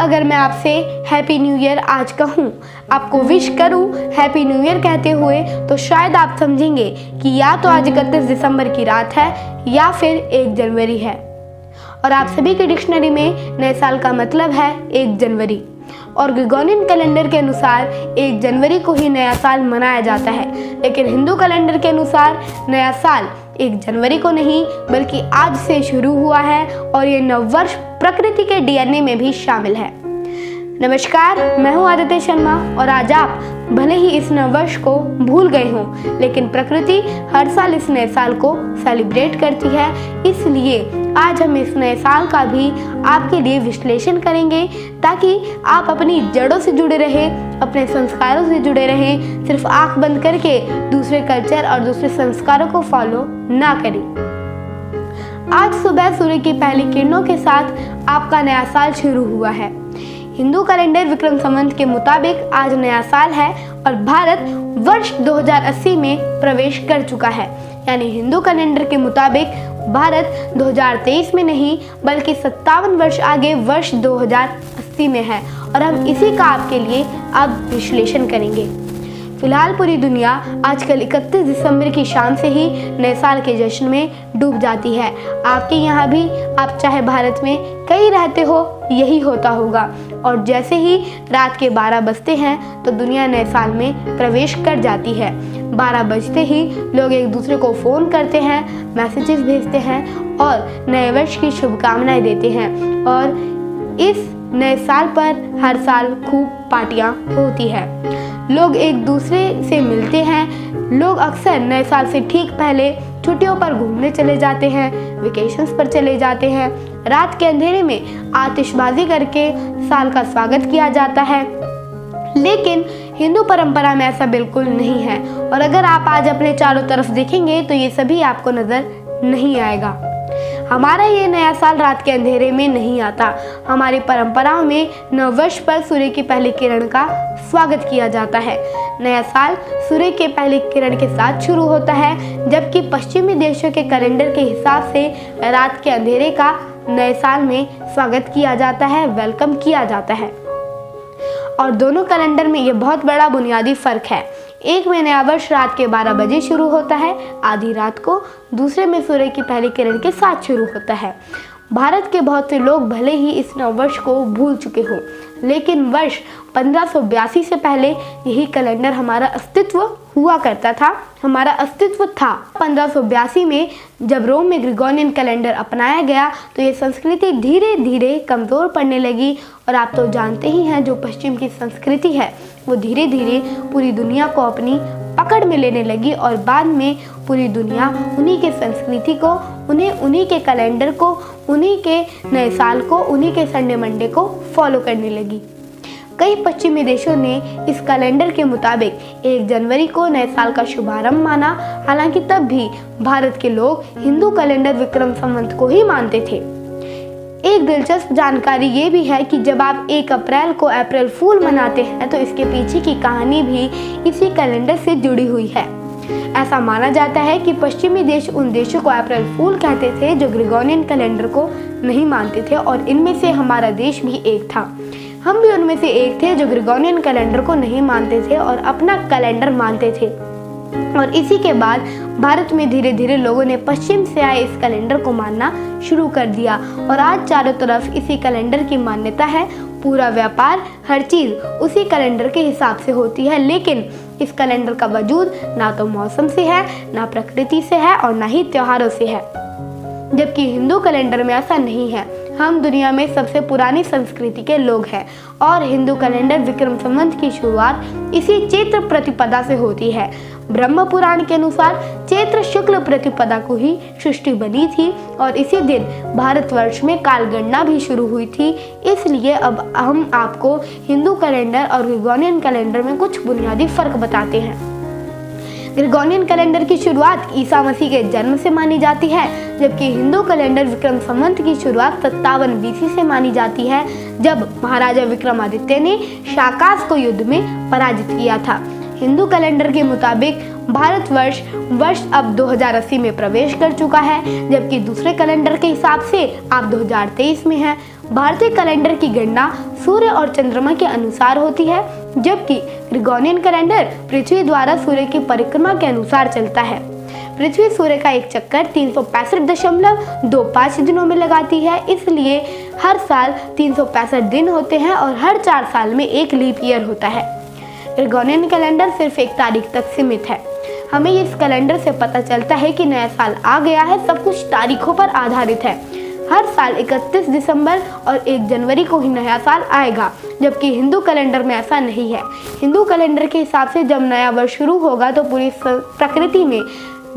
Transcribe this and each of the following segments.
अगर मैं आपसे हैप्पी न्यू ईयर आज कहूँ, आपको विश करूँ हैप्पी न्यू ईयर कहते हुए, तो शायद आप समझेंगे कि या तो आज 31 दिसंबर की रात है या फिर 1 जनवरी है। और आप सभी की डिक्शनरी में नए साल का मतलब है 1 जनवरी। और ग्रेगोरियन कैलेंडर के अनुसार 1 जनवरी को ही नया साल मनाया जाता है, लेकिन हिंदू कैलेंडर के अनुसार नया साल 1 जनवरी को नहीं बल्कि आज से शुरू हुआ है और ये नववर्ष प्रकृति के डीएनए में भी शामिल है। नमस्कार, मैं हूँ आदित्य शर्मा और आज आप भले ही इस नववर्ष को भूल गए हों, लेकिन प्रकृति हर साल इस नए साल को सेलिब्रेट करती है। इसलिए आज हम इस नए साल का भी आपके लिए विश्लेषण करेंगे ताकि आप अपनी जड़ों से जुड़े रहें, अपने संस्कारों से जुड़े रहें, सिर्फ आंख बंद करके दूसरे कल्चर और दूसरे संस्कारों को फॉलो ना करें। आज सुबह सूर्य की पहली किरणों के साथ आपका नया साल शुरू हुआ है। हिंदू कैलेंडर विक्रम संवत के मुताबिक आज नया साल है और भारत वर्ष 2080 में प्रवेश कर चुका है। यानी हिंदू कैलेंडर के मुताबिक भारत 2023 में नहीं बल्कि 57 वर्ष आगे वर्ष 2080 में है और हम इसी का आपके लिए अब विश्लेषण करेंगे। फिलहाल पूरी दुनिया आजकल 31 दिसंबर की शाम से ही नए साल के जश्न में डूब जाती है। आपके यहाँ भी, आप चाहे भारत में कहीं रहते हो, यही होता होगा। और जैसे ही रात के 12 बजते हैं तो दुनिया नए साल में प्रवेश कर जाती है। 12 बजते ही लोग एक दूसरे को फ़ोन करते हैं, मैसेजेस भेजते हैं और नए वर्ष की शुभकामनाएं देते हैं। और इस नए साल पर हर साल खूब पार्टियां होती है, लोग एक दूसरे से मिलते हैं। लोग अक्सर नए साल से ठीक पहले छुट्टियों पर घूमने चले जाते हैं, वेकेशंस पर चले जाते हैं। रात के अंधेरे में आतिशबाजी करके साल का स्वागत किया जाता है, लेकिन हिंदू परंपरा में ऐसा बिल्कुल नहीं है। और अगर आप आज अपने चारों तरफ देखेंगे तो ये सभी आपको नजर नहीं आएगा। हमारा ये नया साल रात के अंधेरे में नहीं आता। हमारी परंपराओं में नववर्ष पर सूर्य की पहली किरण का स्वागत किया जाता है। नया साल सूर्य के पहली किरण के साथ शुरू होता है, जबकि पश्चिमी देशों के कैलेंडर के हिसाब से रात के अंधेरे का नए साल में स्वागत किया जाता है, वेलकम किया जाता है। और दोनों कैलेंडर में ये बहुत बड़ा बुनियादी फर्क है। एक में नया वर्ष रात के 12 बजे शुरू होता है आधी रात को, दूसरे में सूर्य की पहली किरण के साथ शुरू होता है। भारत के बहुत से लोग भले ही इस नववर्ष को भूल चुके हों, लेकिन वर्ष 1582 से पहले यही कैलेंडर हमारा अस्तित्व हुआ करता था, हमारा अस्तित्व था। 1582 में जब रोम में ग्रेगोरियन कैलेंडर अपनाया गया तो ये संस्कृति धीरे धीरे कमज़ोर पड़ने लगी। और आप तो जानते ही हैं, जो पश्चिम की संस्कृति है वो धीरे धीरे पूरी दुनिया को अपनी पकड़ में लेने लगी और बाद में पूरी दुनिया उन्हीं के संस्कृति को, उन्हीं के कैलेंडर को, उन्हीं के नए साल को, उन्हीं के संडे मंडे को फॉलो करने लगी। कई पश्चिमी देशों ने इस कैलेंडर के मुताबिक 1 जनवरी को नए साल का शुभारंभ माना। हालांकि तब भी भारत के लोग हिंदू कैलेंडर विक्रम संवत को ही मानते थे। एक दिलचस्प जानकारी ये भी है कि जब आप 1 अप्रैल को अप्रैल फूल मनाते हैं तो इसके पीछे की कहानी भी इसी कैलेंडर से जुड़ी हुई है। ऐसा माना जाता है कि पश्चिमी देश उन देशों को अप्रैल फूल कहते थे जो ग्रेगोरियन कैलेंडर को नहीं मानते थे, और इनमें से हमारा देश भी एक था। हम भी उनमें से एक थे जो ग्रेगोरियन कैलेंडर को नहीं मानते थे और अपना कैलेंडर मानते थे। और इसी के बाद भारत में धीरे धीरे लोगों ने पश्चिम से आए इस कैलेंडर को मानना शुरू कर दिया और आज चारों तरफ इसी कैलेंडर की मान्यता है। पूरा व्यापार, हर चीज़ उसी कैलेंडर के हिसाब से होती है। लेकिन इस कैलेंडर का वजूद ना तो मौसम से है, ना प्रकृति से है और ना ही त्योहारों से है, जबकि हिंदू कैलेंडर में ऐसा नहीं है। हम दुनिया में सबसे पुरानी संस्कृति के लोग हैं और हिंदू कैलेंडर विक्रम संवत की शुरुआत इसी चैत्र प्रतिपदा से होती है। ब्रह्म पुराण के अनुसार चैत्र शुक्ल प्रतिपदा को ही सृष्टि बनी थी और इसी दिन भारतवर्ष में कालगणना भी शुरू हुई थी। इसलिए अब हम आपको हिंदू कैलेंडर और ग्रेगोरियन कैलेंडर में कुछ बुनियादी फर्क बताते हैं। ग्रेगोरियन कैलेंडर की शुरुआत ईसा मसीह के जन्म से मानी जाती है, जबकि हिंदू कैलेंडर विक्रम संवत की शुरुआत 57 बीसी से मानी जाती है, जब महाराजा विक्रमादित्य ने शाकास को युद्ध में पराजित किया था। हिंदू कैलेंडर के मुताबिक भारतवर्ष अब 2080 में प्रवेश कर चुका है, जबकि दूसरे कैलेंडर के हिसाब से आप 2023 में हैं। भारतीय कैलेंडर की गणना सूर्य और चंद्रमा के अनुसार होती है, जबकि ग्रेगोरियन कैलेंडर पृथ्वी द्वारा सूर्य की परिक्रमा के अनुसार चलता है। पृथ्वी सूर्य का एक चक्कर 365.25 दिनों में लगाती है, इसलिए हर साल 365 दिन होते हैं और हर 4 साल में एक लीप ईयर होता है। ग्रेगोरियन कैलेंडर सिर्फ एक तारीख तक सीमित है। हमें इस कैलेंडर से पता चलता है कि नया साल आ गया है। सब कुछ तारीखों पर आधारित है। हर साल 31 दिसंबर और 1 जनवरी को ही नया साल आएगा, जबकि हिंदू कैलेंडर में ऐसा नहीं है। हिंदू कैलेंडर के हिसाब से जब नया वर्ष शुरू होगा तो पूरी प्रकृति में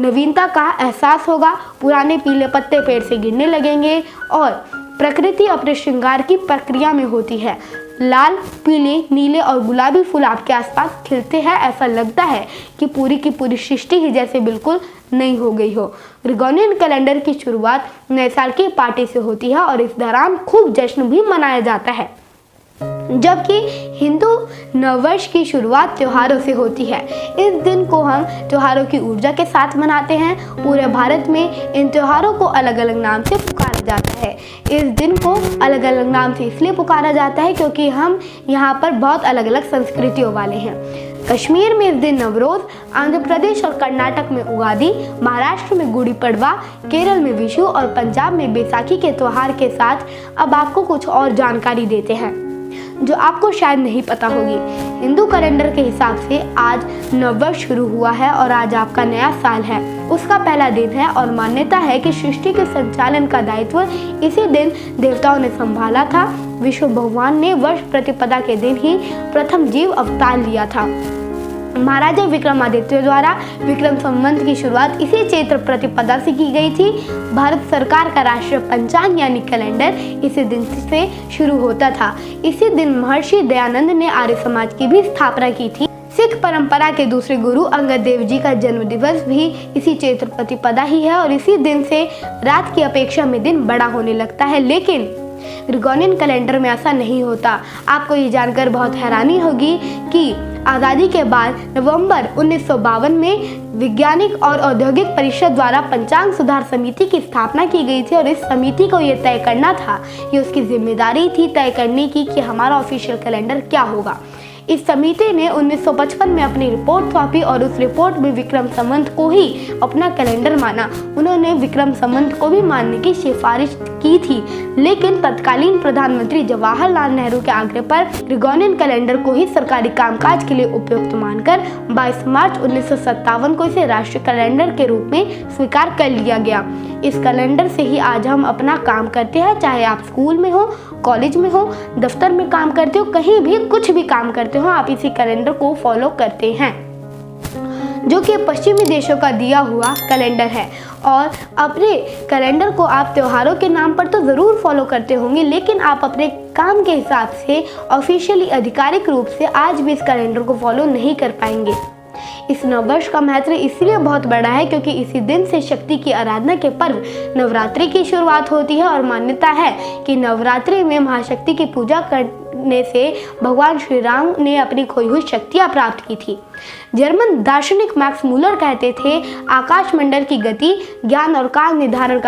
नवीनता का एहसास होगा। पुराने पीले पत्ते पेड़ से गिरने लगेंगे और प्रकृति अपने श्रृंगार की प्रक्रिया में होती है। लाल, पीले, नीले और गुलाबी फूल आपके आसपास खिलते हैं। ऐसा लगता है कि पूरी की पूरी सृष्टि ही जैसे बिल्कुल नई हो गई हो। ग्रेगोरियन कैलेंडर की शुरुआत नए साल की पार्टी से होती है और इस दौरान खूब जश्न भी मनाया जाता है, जबकि हिंदू नववर्ष की शुरुआत त्योहारों से होती है। इस दिन को हम त्योहारों की ऊर्जा के साथ मनाते हैं। पूरे भारत में इन त्योहारों को अलग अलग नाम से पुकारा जाता है। इस दिन को अलग अलग नाम से इसलिए पुकारा जाता है क्योंकि हम यहाँ पर बहुत अलग अलग संस्कृतियों वाले हैं। कश्मीर में इस दिन नवरोज, आंध्र प्रदेश और कर्नाटक में उगादी, महाराष्ट्र में गुड़ी पड़वा, केरल में विशु और पंजाब में बैसाखी के त्योहार के साथ अब आपको कुछ और जानकारी देते हैं जो आपको शायद नहीं पता होगी। हिंदू कैलेंडर के हिसाब से आज नववर्ष शुरू हुआ है और आज आपका नया साल है, उसका पहला दिन है और मान्यता है कि सृष्टि के संचालन का दायित्व इसी दिन देवताओं ने संभाला था। विष्णु भगवान ने वर्ष प्रतिपदा के दिन ही प्रथम जीव अवतार लिया था। महाराजा विक्रमादित्य द्वारा विक्रम संवत की शुरुआत इसी चैत्र प्रतिपदा से की गई थी। भारत सरकार का राष्ट्रीय पंचांग यानी कैलेंडर इसी दिन से शुरू होता था। इसी दिन महर्षि दयानंद ने आर्य समाज की भी स्थापना की थी। सिख परंपरा के दूसरे गुरु अंगद देव जी का जन्म दिवस भी इसी चैत्र प्रतिपदा ही है और इसी दिन से रात की अपेक्षा में दिन बड़ा होने लगता है। लेकिन ग्रेगोरियन कैलेंडर में ऐसा नहीं होता। आपको ये जानकर बहुत हैरानी होगी कि आज़ादी के बाद नवंबर 1952 में वैज्ञानिक और औद्योगिक परिषद द्वारा पंचांग सुधार समिति की स्थापना की गई थी और इस समिति को ये तय करना था, ये उसकी जिम्मेदारी थी तय करने की कि हमारा ऑफिशियल कैलेंडर क्या होगा। इस समिति ने 1955 में अपनी रिपोर्ट सौंपी और उस रिपोर्ट में विक्रम संवत को ही अपना कैलेंडर माना। उन्होंने विक्रम संवत को भी मानने की सिफारिश की थी, लेकिन तत्कालीन प्रधानमंत्री जवाहरलाल नेहरू के आग्रह पर ग्रेगोरियन कैलेंडर को ही सरकारी कामकाज के लिए उपयुक्त मानकर 22 मार्च 1957 को इसे राष्ट्रीय कैलेंडर के रूप में स्वीकार कर लिया गया। इस कैलेंडर से ही आज हम अपना काम करते हैं, चाहे आप स्कूल में हो, कॉलेज में हो, दफ्तर में काम करते हो, कहीं भी कुछ भी काम करते हो, आप इसी कैलेंडर को फॉलो करते हैं, जो कि पश्चिमी देशों का दिया हुआ कैलेंडर है। और अपने कैलेंडर को आप त्योहारों के नाम पर तो ज़रूर फॉलो करते होंगे, लेकिन आप अपने काम के हिसाब से ऑफिशियली आधिकारिक रूप से आज भी इस कैलेंडर को फॉलो नहीं कर पाएंगे। इस नववर्ष का महत्व इसलिए बहुत बड़ा है क्योंकि इसी दिन से शक्ति की आराधना के पर्व नवरात्रि की शुरुआत होती है और मान्यता है कि नवरात्रि में महाशक्ति की पूजा करने से भगवान श्री राम ने अपनी खोई हुई शक्तियाँ प्राप्त की थी। जर्मन दार्शनिक मैक्स मूलर कहते थे, आकाश मंडल की गति, ज्ञान और काल निर्धारण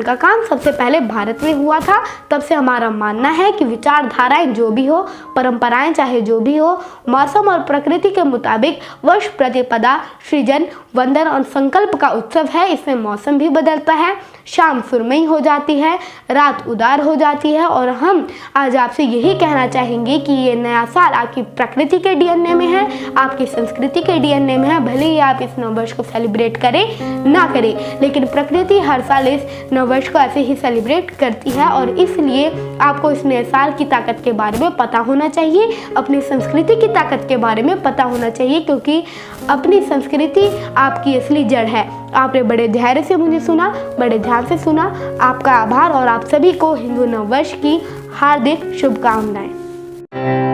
का काम सबसे पहले भारत में हुआ था। तब से हमारा मानना है कि विचारधाराएं जो भी हो, परंपराएं चाहे जो भी हो, मौसम और प्रकृति के मुताबिक वर्ष प्रतिपदा सृजन, वंदन और संकल्प का उत्सव है। इसमें मौसम भी बदलता है, शाम सुरमई हो जाती है, रात उदार हो जाती है और हम आज आपसे यही कहना चाहेंगे कि ये नया साल आपकी प्रकृति के डीएनए में है, आपकी संस्कृति के डीएनए में है। भले ही आप इस नववर्ष को सेलिब्रेट करें ना करें, लेकिन प्रकृति हर साल इस नववर्ष को ऐसे ही सेलिब्रेट करती है और इसलिए आपको इस नए साल की ताकत के बारे में पता होना चाहिए, अपनी संस्कृति की ताकत के बारे में पता होना चाहिए, क्योंकि अपनी संस्कृति आपकी असली जड़ है। आपने बड़े धैर्य से मुझे सुना, बड़े ध्यान से सुना, आपका आभार और आप सभी को हिंदू नववर्ष की हार्दिक शुभकामनाएं।